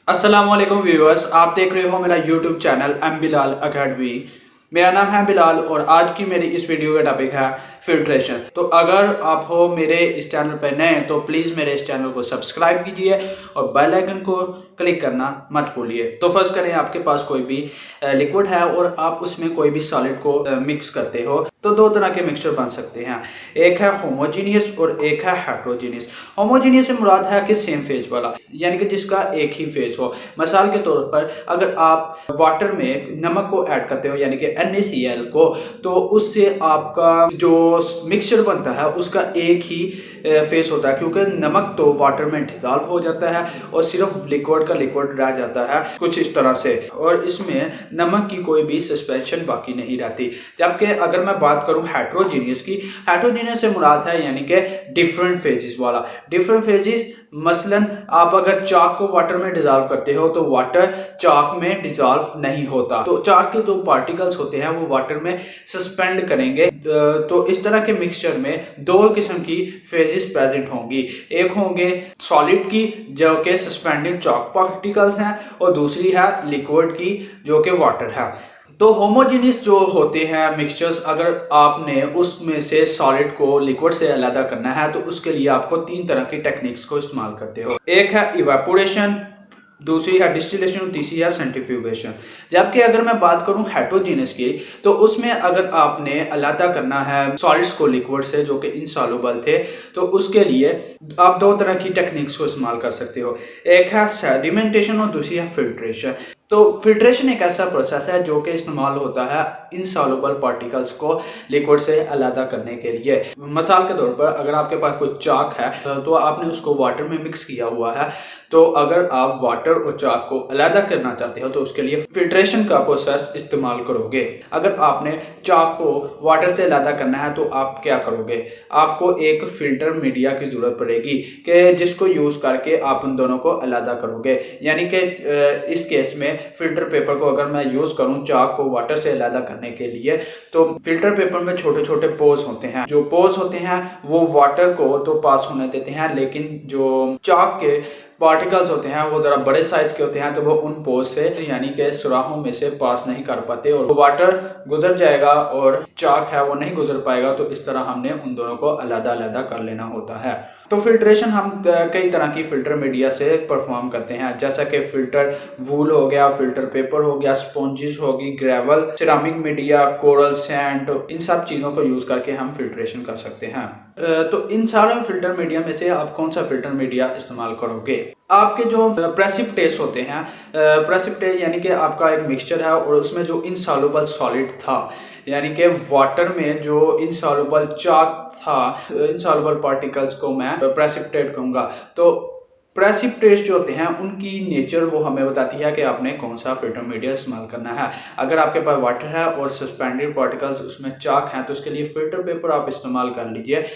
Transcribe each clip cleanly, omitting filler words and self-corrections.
अस्सलाम वालेकुम व्यूअर्स, आप देख रहे हो मेरा YouTube channel M Bilal academy. मेरा नाम है बिलाल और आज की मेरी इस वीडियो का टॉपिक है फिल्ट्रेशन। तो अगर आप हो मेरे इस चैनल पर नए तो प्लीज़ मेरे इस चैनल को सब्सक्राइब कीजिए और बेल आइकन को क्लिक करना मत भूलिए। तो फर्स्ट करें, आपके पास कोई भी लिक्विड है और आप उसमें कोई भी सॉलिड को मिक्स करते हो तो दो तरह के मिक्सचर बन सकते हैं। एक है होमोजीनियस और एक है हेट्रोजीनियस। होमोजीनियस से मुराद है कि सेम फेज वाला, यानी कि जिसका एक ही फेज हो। मिसाल के तौर पर अगर आप वाटर में नमक को ऐड करते हो यानी कि NaCl को, तो उससे आपका जो मिक्सचर बनता है उसका एक ही फेस होता है, क्योंकि नमक तो वाटर में डिजॉल्व हो जाता है और सिर्फ लिक्विड का लिक्विड रह जाता है कुछ इस तरह से, और इसमें नमक की कोई भी सस्पेंशन बाकी नहीं रहती। जबकि अगर मैं बात करूं हेट्रोजीनियस की, हेट्रोजीनियस से मुराद है यानी कि डिफरेंट फेजेस वाला। डिफरेंट फेजेस मसलन आप अगर चाक को वाटर में डिजॉल्व करते हो तो वाटर चाक में डिजॉल्व नहीं होता, तो चाक के जो पार्टिकल्स होते हैं वो वाटर में सस्पेंड करेंगे। तो इस तरह के मिक्सचर में दो किस्म की फेजेस प्रेजेंट होंगी। एक होंगे सॉलिड की जो कि सस्पेंडेड चाक पार्टिकल्स हैं, और दूसरी है लिक्विड की जो कि वाटर है। तो होमोजेनियस जो होते हैं मिक्सचर्स, अगर आपने उसमें से सॉलिड को लिक्विड से अलग करना है तो उसके लिए आपको तीन तरह की टेक्निक्स को इस्तेमाल करते हो। एक है इवेपोरेशन, दूसरी है डिस्टिलेशन और तीसरी है सेंट्रीफ्यूगेशन। जबकि अगर मैं बात करूं हेट्रोजीनियस की, तो उसमें अगर आपने अलग करना है सॉलिड्स को लिक्विड से जो कि इनसॉल्युबल थे, तो उसके लिए आप दो तरह की टेक्निक्स को इस्तेमाल कर सकते हो। एक है सेडिमेंटेशन और दूसरी है फिल्ट्रेशन। तो फिल्ट्रेशन एक ऐसा प्रोसेस है जो कि इस्तेमाल होता है इनसॉल्युबल पार्टिकल्स को लिक्विड से अलग करने के लिए। मिसाल के तौर पर अगर आपके पास कोई चाक है तो आपने उसको वाटर में मिक्स किया हुआ है, तो अगर आप वाटर और चाक को अलग करना चाहते हो तो उसके लिए फिल्ट्रेशन का प्रोसेस इस्तेमाल करोगे। अगर आपने चाक को वाटर से अलग करना है तो आप क्या करोगे, आपको एक फिल्टर मीडिया की जरूरत पड़ेगी कि जिसको यूज करके आप उन दोनों को अलग करोगे। यानी कि इस केस में फिल्टर पेपर को अगर मैं यूज करूं चाक को वाटर से अलग करने के लिए, तो फिल्टर पेपर में छोटे छोटे पोर्स होते हैं। जो पोर्स होते हैं वो वाटर को तो पास होने देते हैं, लेकिन जो चाक के पार्टिकल्स होते हैं वो जरा बड़े साइज के होते हैं, तो वो उन पोर्स से यानी कि सुराहों में से पास नहीं कर पाते और वाटर गुजर जाएगा और चाक है वो नहीं गुजर पाएगा। तो इस तरह हमने उन दोनों को अलग अलग कर लेना होता है। तो फिल्ट्रेशन हम कई तरह की फिल्टर मीडिया से परफॉर्म करते हैं, जैसा कि फिल्टर वूल हो गया, फिल्टर पेपर हो गया, स्पॉन्जेस होगी, gravel, ceramic media, coral sand, इन सब चीजों को यूज करके हम फिल्ट्रेशन कर सकते हैं। तो इन सारे फिल्टर मीडिया में से आप कौन सा फिल्टर मीडिया इस्तेमाल करोगे? आपके जो प्रेसिपिटेट्स होते हैं, प्रेसिपिटेट यानी कि आपका एक मिक्सचर है और उसमें जो इनसॉल्युबल सॉलिड था, यानी कि वाटर में जो इनसॉल्युबल चाक था, इनसॉल्युबल पार्टिकल्स को मैं प्रेसिपिटेट कहूंगा। तो प्रेसिपिटेट्स जो होते हैं उनकी नेचर वो हमें बताती है कि आपने कौन सा फिल्टर मीडिया इस्तेमाल करना है। अगर आपके पास वाटर है और सस्पेंडेड पार्टिकल्स उसमें चाक हैं तो उसके लिए फिल्टर पेपर आप इस्तेमाल कर लीजिए,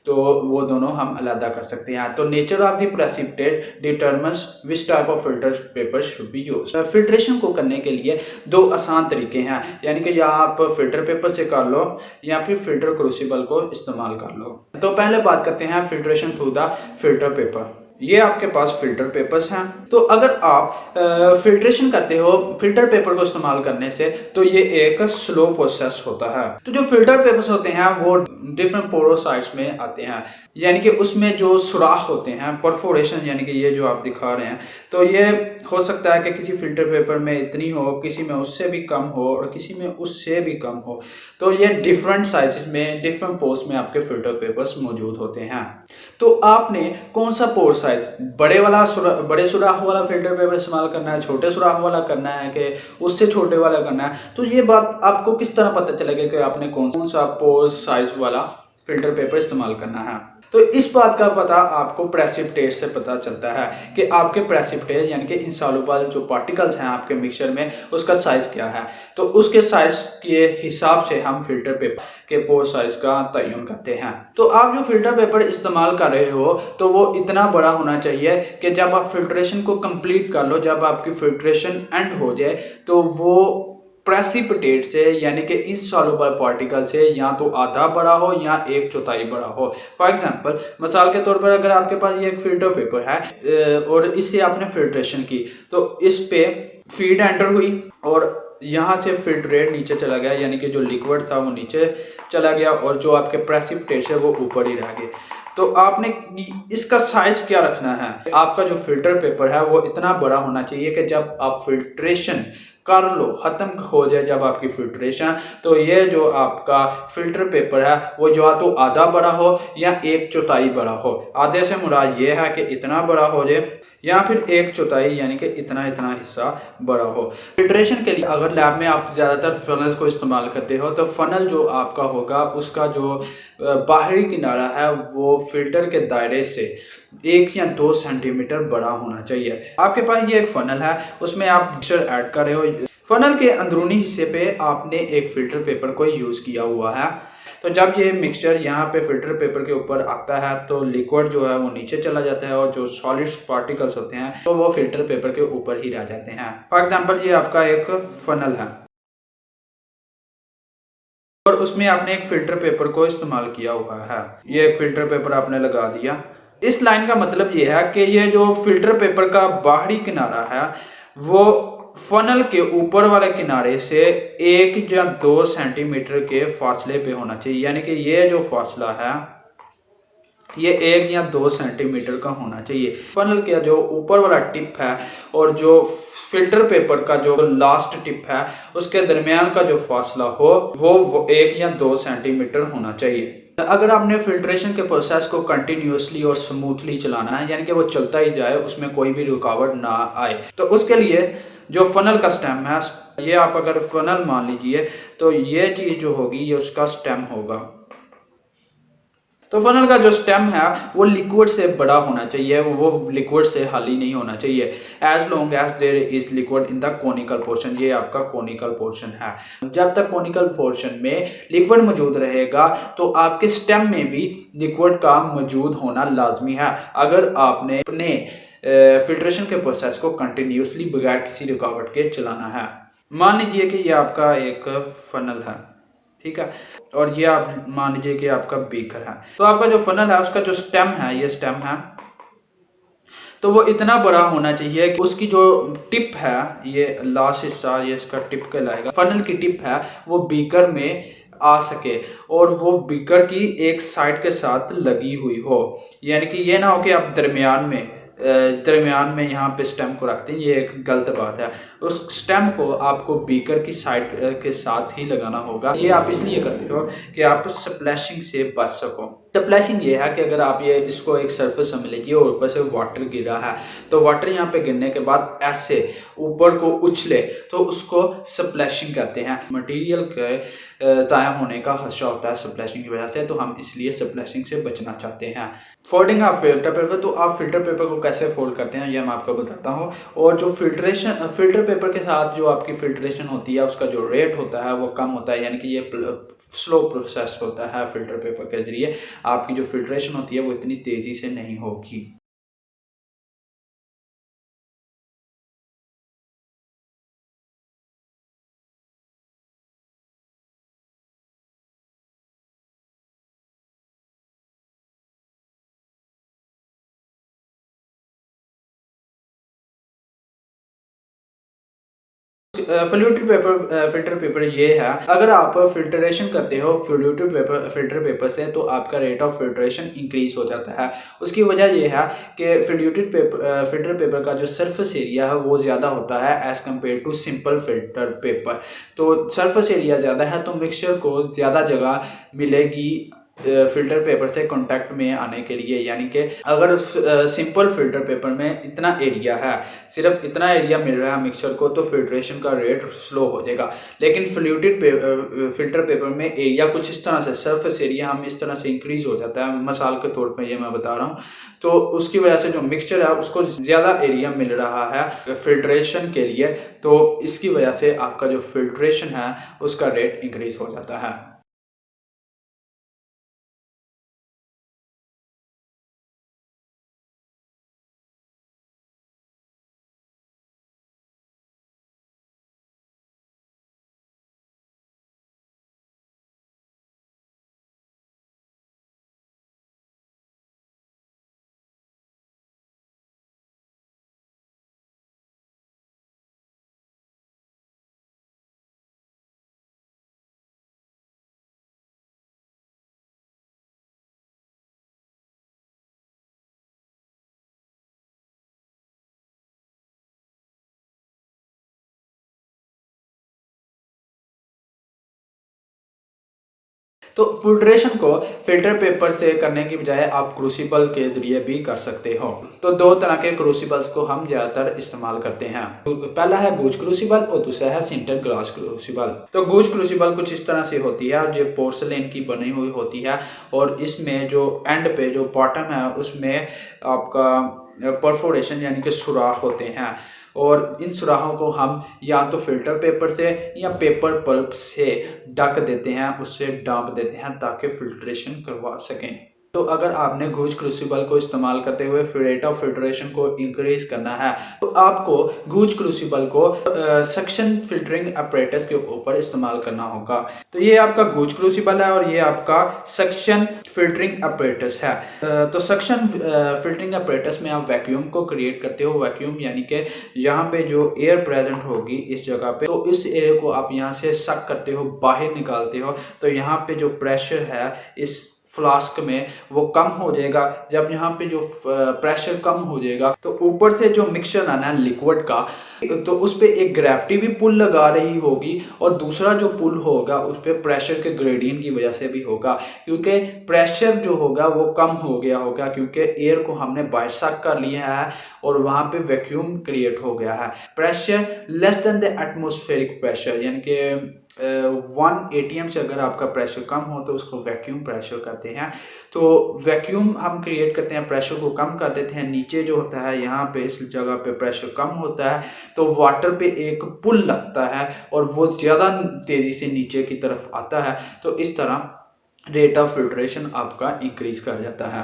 तो वो दोनों हम अलग कर सकते हैं। तो nature of the precipitate determines which type of filter paper should be used. Filtration को करने के लिए दो आसान तरीके हैं, यानी कि या आप फिल्टर पेपर से कर लो या फिर फिल्टर क्रूसिबल को इस्तेमाल कर लो। तो पहले बात करते हैं filtration through the filter paper. ये आपके पास फिल्टर पेपर्स हैं। तो अगर आप फिल्ट्रेशन करते हो फिल्टर पेपर को इस्तेमाल करने से, तो ये एक स्लो प्रोसेस होता है। तो जो फिल्टर पेपर्स होते हैं वो डिफरेंट पोरोसाइट्स में आते हैं, यानी कि उसमें जो सुराख होते हैं, परफोरेशन, यानी कि ये जो आप दिखा रहे हैं, तो ये हो सकता है कि किसी फिल्टर पेपर में इतनी हो, किसी में उससे भी कम हो और किसी में उससे भी कम हो। तो ये डिफरेंट साइजेस में, डिफरेंट पोर्स में आपके फिल्टर पेपर्स मौजूद होते हैं। तो आपने कौन सा पोर साइज, बड़े सुराख वाला फिल्टर पेपर इस्तेमाल करना है, छोटे सुराख वाला करना है कि उससे छोटे वाला करना है, तो ये बात आपको किस तरह पता चलेगा कि आपने कौन सा पोर साइज वाला फिल्टर पेपर इस्तेमाल करना है? तो इस बात का पता आपको प्रेसिपिटेट से पता चलता है कि आपके प्रेसिपिटेट यानी कि इनसॉल्युबल जो पार्टिकल्स हैं आपके मिक्सचर में उसका साइज क्या है। तो उसके साइज के हिसाब से हम फिल्टर पेपर के पोर साइज का तयन करते हैं। तो आप जो फिल्टर पेपर इस्तेमाल कर रहे हो तो वो इतना बड़ा होना चाहिए कि जब आप फिल्ट्रेशन को कंप्लीट कर लो, जब आपकी फिल्ट्रेशन एंड हो जाए, तो वो प्रेसिपिटेट से यानी कि इनसॉल्युबल पार्टिकल से या तो आधा बड़ा हो या एक चौथाई बड़ा हो। फॉर एग्जांपल, मिसाल के तौर पर अगर आपके पास ये एक फिल्टर पेपर है और इससे आपने फिल्ट्रेशन की, तो इस पे फीड एंटर हुई और यहाँ से फिल्ट्रेट नीचे चला गया, यानी कि जो लिक्विड था वो नीचे चला गया और जो आपके प्रेसिपिटेट है वो ऊपर ही रह गए। तो आपने इसका साइज क्या रखना है, आपका जो फिल्टर पेपर है वो इतना बड़ा होना चाहिए कि जब आप फिल्ट्रेशन कर लो, खत्म हो जाए जब आपकी फिल्ट्रेशन, तो ये जो आपका फिल्टर पेपर है वो या तो आधा बड़ा हो या एक चौथाई बड़ा हो। आधे से मुराद ये है कि इतना बड़ा हो जाए या फिर एक चौथाई यानी कि इतना इतना हिस्सा बड़ा हो। फिल्ट्रेशन के लिए अगर लैब में आप ज़्यादातर फनल को इस्तेमाल करते हो, तो फनल जो आपका होगा उसका जो बाहरी किनारा है वो फिल्टर के दायरे से 1 या 2 सेंटीमीटर बड़ा होना चाहिए। आपके पास ये एक फनल है, उसमें आप मिक्सचर ऐड कर रहे हो। फनल के अंदरूनी हिस्से पे आपने एक फिल्टर पेपर को यूज़ किया हुआ है। तो जब ये मिक्सचर यहाँ पे फिल्टर पेपर के ऊपर आता है तो लिक्विड जो है वो नीचे चला जाता है और जो सॉलिड्स पार्टिकल्स होते हैं तो वो फिल्टर पेपर के ऊपर ही रह जाते हैं। फॉर एग्जांपल, ये आपका एक फनल है और उसमें आपने एक फिल्टर पेपर को इस्तेमाल किया हुआ है। ये एक फिल्टर पेपर आपने लगा दिया। इस लाइन का मतलब ये है कि ये जो फिल्टर पेपर का बाहरी किनारा है वो फनल के ऊपर वाले किनारे से 1 या 2 सेंटीमीटर के फासले पे होना चाहिए, यानी कि ये जो फासला है ये 1 या 2 सेंटीमीटर का होना चाहिए। फनल का जो ऊपर वाला टिप है और जो फिल्टर पेपर का जो लास्ट टिप है उसके दरमियान का जो फासला हो वो 1 या 2 सेंटीमीटर होना चाहिए। अगर आपने फिल्ट्रेशन के प्रोसेस को कंटिन्यूसली और स्मूथली चलाना है, यानी कि वो चलता ही जाए, उसमें कोई भी रुकावट ना आए, तो उसके लिए जो फनल का स्टेम है, ये आप अगर फनल मान लीजिए तो ये चीज जो होगी ये उसका स्टेम होगा। तो फनल का जो स्टेम है वो लिक्विड से बड़ा होना चाहिए, वो लिक्विड से खाली नहीं होना चाहिए। As long as there is liquid in the conical portion, ये आपका कोनिकल पोर्शन है। जब तक कोनिकल पोर्शन में लिक्विड मौजूद रहेगा तो आपके स्टेम में भी लिक्विड का मौजूद होना लाजमी है। अगर आपने अपने फिल्ट्रेशन के प्रोसेस को कंटिन्यूसली बगैर किसी रुकावट के चलाना है। मान लीजिए कि ये आपका एक फनल है, ठीक है, और ये आप मान लीजिए कि आपका बीकर है। तो आपका जो फनल है उसका जो स्टेम है, ये स्टेम है, तो वो इतना बड़ा होना चाहिए कि उसकी जो टिप है, ये लास्ट हिस्सा ये इसका टिप कहलाएगा, फनल की टिप है वो बीकर में आ सके और वो बीकर की एक साइड के साथ लगी हुई हो। यानी कि ये ना हो कि आप दरमियान में यहाँ पे स्टेम को रखते हैं, ये एक गलत बात है। उस स्टेम को आपको बीकर की साइड के साथ ही लगाना होगा। ये आप इसलिए करते हो कि आप स्प्लैशिंग से बच सको। स्प्लैशिंग ये है कि अगर आप ये इसको एक सरफेस समझ लीजिए और ऊपर से वाटर गिरा है, तो वाटर यहाँ पे गिरने के बाद ऐसे ऊपर को उछले तो उसको स्प्लैशिंग कहते हैं। मटेरियल के ज़ाया होने का खदशा होता है स्प्लैशिंग की वजह से, तो हम इसलिए स्प्लैशिंग से बचना चाहते हैं। फोल्डिंग ऑफ फिल्टर पेपर, तो आप फिल्टर पेपर को कैसे फोल्ड करते हैं ये मैं आपको बताता हूँ। और जो फिल्टर पेपर के साथ जो आपकी फिल्ट्रेशन होती है उसका जो रेट होता है वो कम होता है, यानी कि ये स्लो प्रोसेस होता है। फिल्टर पेपर के जरिए आपकी जो फिल्ट्रेशन होती है वो इतनी तेज़ी से नहीं होगी। फ्लूइड पेपर फिल्टर पेपर ये है, अगर आप फिल्ट्रेशन करते हो फ्लूइड पेपर फिल्टर पेपर से तो आपका रेट ऑफ फिल्ट्रेशन इंक्रीज हो जाता है। उसकी वजह ये है कि फ्लूइड पेपर फिल्टर पेपर का जो सरफेस एरिया है वो ज़्यादा होता है as compare to simple filter paper. तो सरफेस एरिया ज़्यादा है तो मिक्सचर को ज़्यादा जगह मिलेगी फिल्टर पेपर से कांटेक्ट में आने के लिए। यानी कि अगर सिंपल फिल्टर पेपर में इतना एरिया है, सिर्फ इतना एरिया मिल रहा है मिक्सचर को, तो फिल्ट्रेशन का रेट स्लो हो जाएगा। लेकिन फ्लूइड फिल्टर पेपर में एरिया कुछ इस तरह से, सरफेस एरिया हम इस तरह से इंक्रीज हो जाता है, मिसाल के तौर पर ये मैं बता रहा हूँ। तो उसकी वजह से जो मिक्सचर है उसको ज़्यादा एरिया मिल रहा है फिल्ट्रेशन के लिए, तो इसकी वजह से आपका जो फिल्ट्रेशन है उसका रेट इंक्रीज हो जाता है। तो फिल्ट्रेशन को फिल्टर पेपर से करने की बजाय आप क्रूसिबल के जरिए भी कर सकते हो। तो दो तरह के क्रूसिबल्स को हम ज़्यादातर इस्तेमाल करते हैं। तो पहला है गूज क्रूसिबल और दूसरा है सिंटर ग्लास क्रूसिबल। तो गूज क्रूसिबल कुछ इस तरह से होती है, जो पोर्सलेन की बनी हुई होती है और इसमें जो एंड पे जो बॉटम है उसमें आपका परफोरेशन यानी कि सुराख होते हैं और इन सुराखों को हम या तो फिल्टर पेपर से या पेपर पल्प से ढक देते हैं, उससे डांप देते हैं ताकि फिल्ट्रेशन करवा सकें। तो अगर आपने गूज क्रूसिबल को इस्तेमाल करते हुए रेट ऑफ फिल्ट्रेशन को इंक्रीज करना है तो आपको गूज क्रूसिबल को सक्शन फिल्टरिंग अपरेटस के ऊपर इस्तेमाल करना होगा। तो ये आपका गूज क्रूसिबल है और ये आपका सक्शन फिल्टरिंग अपरेटस है। तो सक्शन फिल्टरिंग अपरेटस में आप वैक्यूम को क्रिएट करते हो। वैक्यूम यानी कि यहाँ पे जो एयर प्रेजेंट होगी इस जगह पे, तो इस एयर को आप यहाँ से सक करते हो, बाहर निकालते हो। तो यहाँ पे जो प्रेशर है इस फ्लास्क में वो कम हो जाएगा। जब यहाँ पे जो प्रेशर कम हो जाएगा तो ऊपर से जो मिक्सचर आना है लिक्विड का, तो उस पर एक ग्रेविटी भी पुल लगा रही होगी और दूसरा जो पुल होगा उस पर प्रेशर के ग्रेडियंट की वजह से भी होगा, क्योंकि प्रेशर जो होगा वो कम हो गया होगा क्योंकि एयर को हमने बाहर सक कर लिया है और वहां पे वैक्यूम क्रिएट हो गया है। Pressure less than the atmospheric pressure यानी कि 1 atm से अगर आपका प्रेशर कम हो तो उसको वैक्यूम प्रेशर कहते हैं। तो वैक्यूम हम क्रिएट करते हैं, प्रेशर को कम कर देते हैं। नीचे जो होता है यहाँ पे इस जगह पे प्रेशर कम होता है तो वाटर पे एक पुल लगता है और वो ज़्यादा तेज़ी से नीचे की तरफ आता है। तो इस तरह रेट ऑफ फिल्ट्रेशन आपका इंक्रीज कर जाता है।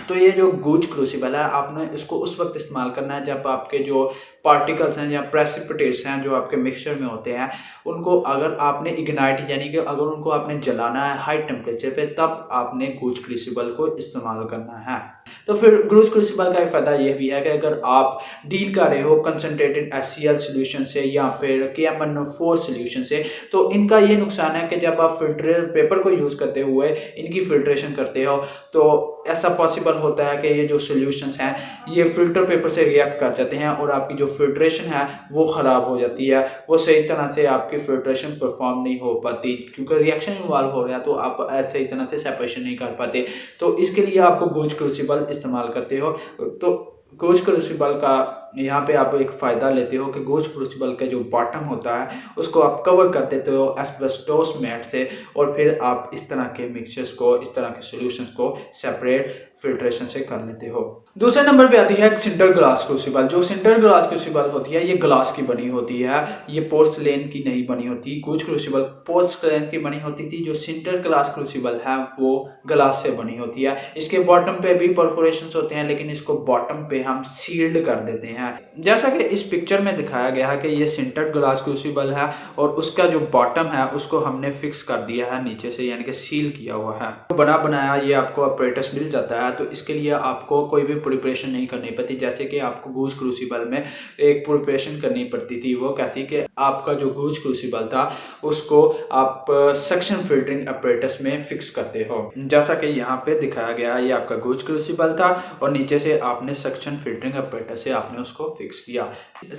तो ये जो गूज क्रूसिबल है आपने इसको उस वक्त इस्तेमाल करना है जब आपके जो पार्टिकल्स हैं या प्रेसिपिटेट्स हैं जो आपके मिक्सचर में होते हैं उनको अगर आपने इग्नाइट यानी कि अगर उनको आपने जलाना है हाई टेम्परेचर पे, तब आपने गूज क्रूसिबल को इस्तेमाल करना है। तो फिर गूज क्रूसिबल का एक फ़ायदा ये भी है कि अगर आप डील कर रहे हो कंसनट्रेटेड HCl सोल्यूशन से या फिर KMnO4 सोल्यूशन से, तो इनका ये नुकसान है कि जब आप फिल्टर पेपर को यूज़ करते हुए इनकी फिल्ट्रेशन करते हो तो ऐसा पॉसिबल होता है कि ये जो सॉल्यूशंस हैं ये फिल्टर पेपर से रिएक्ट कर जाते हैं और आपकी जो फिल्ट्रेशन है वो ख़राब हो जाती है। वो सही तरह से आपकी फिल्ट्रेशन परफॉर्म नहीं हो पाती क्योंकि रिएक्शन इन्वॉल्व हो रहा है, तो आप सही तरह से सेपरेशन नहीं कर पाते। तो इसके लिए आपको गूज क्रूसिबल इस्तेमाल करते हो। तो गूज क्रूसिबल का यहाँ पे आप एक फ़ायदा लेते हो कि गूज क्रूसिबल का जो बॉटम होता है उसको आप कवर कर देते हो एस्बेस्टोस मैट से और फिर आप इस तरह के मिक्सचर्स को, इस तरह के सॉल्यूशंस को सेपरेट फिल्ट्रेशन से कर लेते हो। दूसरे नंबर पे आती है सिंटर ग्लास क्रूसिबल। जो सिंटर ग्लास क्रूसिबल होती है ये ग्लास की बनी होती है, ये पोर्सलेन की नहीं बनी होती। गूज क्रूसिबल पोर्सलेन की बनी होती थी, जो सिंटर ग्लास क्रूसिबल है वो ग्लास से बनी होती है। इसके बॉटम पे भी परफोरेशंस होते हैं लेकिन इसको बॉटम पे हम सील्ड कर देते हैं। जैसा कि इस पिक्चर में दिखाया गया है कि ये सिंटर ग्लास क्रूसिबल है और उसका जो बॉटम है उसको हमने फिक्स कर दिया है नीचे से, यानी कि सील किया हुआ है। तो बना बनाया ये आपको अपरेटस मिल जाता है। तो इसके लिए आपको कोई भी प्रिपरेशन नहीं करनी पड़ती, जैसे कि आपको गूज क्रूसिबल में एक प्रिपरेशन करनी पड़ती थी। वो कैसी कि आपका जो गूज क्रूसिबल था उसको आप सक्शन फिल्टरिंग अपरेटस में फिक्स करते हो। जैसा कि यहाँ पे दिखाया गया है ये आपका गूज क्रूसिबल था और नीचे से आपने सक्शन फिल्टरिंग अपरेटस से आपने उसको फिक्स किया।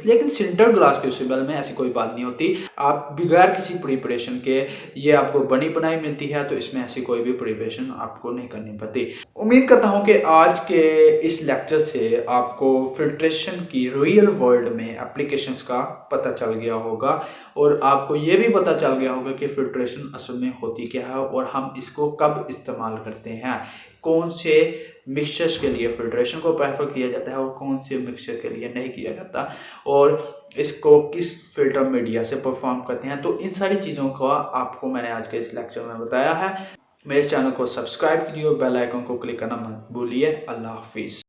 लेकिन सिंटर ग्लास क्रूसिबल में ऐसी कोई बात नहीं होती। आप बगैर किसी प्रिपरेशन के ये आपको बनी बनाई मिलती है, तो इसमें ऐसी कोई भी प्रिपरेशन आपको नहीं करनी पड़ती। उम्मीद करता हूँ कि आज के इस लेक्चर से आपको फिल्ट्रेशन की रियल वर्ल्ड में एप्लीकेशंस का पता चल गया होगा और आपको ये भी पता चल गया होगा कि फिल्ट्रेशन असल में होती क्या है और हम इसको कब इस्तेमाल करते हैं, कौन से मिक्सचर्स के लिए फिल्ट्रेशन को प्रेफर किया जाता है और कौन से मिक्सचर के लिए नहीं किया जाता और इसको किस फिल्टर मीडिया से परफॉर्म करते हैं। तो इन सारी चीज़ों को आपको मैंने आज के इस लेक्चर में बताया है। मेरे चैनल को सब्सक्राइब कीजिए और बेल आइकन को क्लिक करना मत भूलिए। अल्लाह हाफिज़।